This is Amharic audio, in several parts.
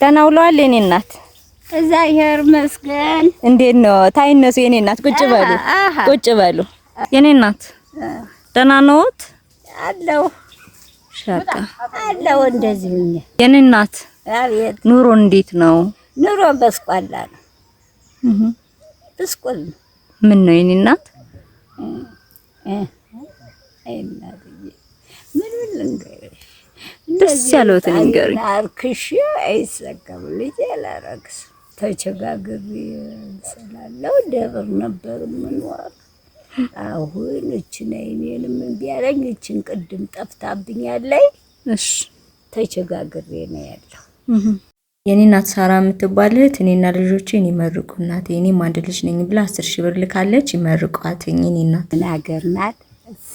ደህና ውለዋል የኔ እናት? እግዚአብሔር ይመስገን። እንዴት ነው ታይነሱ? የኔ እናት ቁጭ በሉ ቁጭ በሉ። የኔ እናት ደህና ነዎት? አለሁ ሻካ አለሁ። እንደዚህ ነኝ የኔ እናት። አቤት። ኑሮ እንዴት ነው? ኑሮ በስቋላ ነው። በስቋል ነው። ምን ነው የኔ እናት? ምን ልንገርሽ? ደስ ያለዎትን ንገሩኝ። አርክሽ አይሰቀም ልጅ ያላረክስ ተቸጋግሬ ስላለው ደብር ነበር ምንዋር። አሁን እችን አይኔንም ቢያረኝ እችን ቅድም ጠፍታብኛለች። እሺ ተቸጋግሬ ነው ያለው። የኔ እናት ሳራ የምትባል እህት እኔና ልጆቼን ይመርቁ እናቴ፣ እኔም አንድ ልጅ ነኝ ብላ 10,000 ብር ልካለች። ይመርቋት የኔ እናት። ሀገር ናት?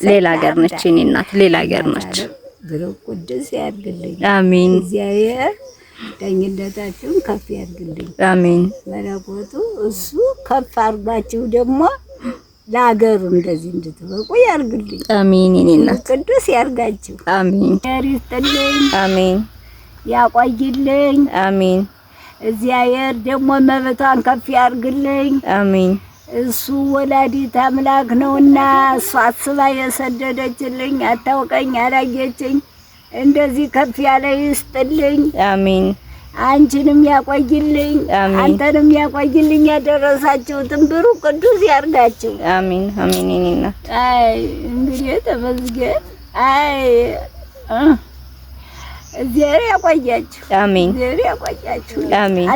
ሌላ ሀገር ነች የኔ እናት፣ ሌላ ሀገር ነች። ብሩክ ቅዱስ ያርግልኝ። አሜን። እግዚአብሔር ዳኝነታችሁን ከፍ ያርግልኝ። አሜን። መለኮቱ እሱ ከፍ አርጋችሁ ደግሞ ለሀገሩ እንደዚህ እንድትበቁ ያርግልኝ። አሜን። የኔ እናት ቅዱስ ያርጋችሁ። አሜን። ያሪስጥልኝ። አሜን። ያቆይልኝ። አሜን። እግዚአብሔር ደግሞ መብቷን ከፍ ያርግልኝ። አሜን። እሱ ወላዲት አምላክ ነውና እሱ አስባ የሰደደችልኝ አታውቀኝ አላየችኝ። እንደዚህ ከፍ ያለ ይስጥልኝ። አሜን። አንቺንም ያቆይልኝ። አንተንም ያቆይልኝ። ያደረሳችሁትን ብሩክ ቅዱስ ያርጋችሁ። አሜን። አሜን። የኔ እናት አይ እንግዲህ ተመስገን። አይ እግዚአብሔር ያቆያችሁ። አሜን። እግዚአብሔር ያቆያችሁ። አሜን።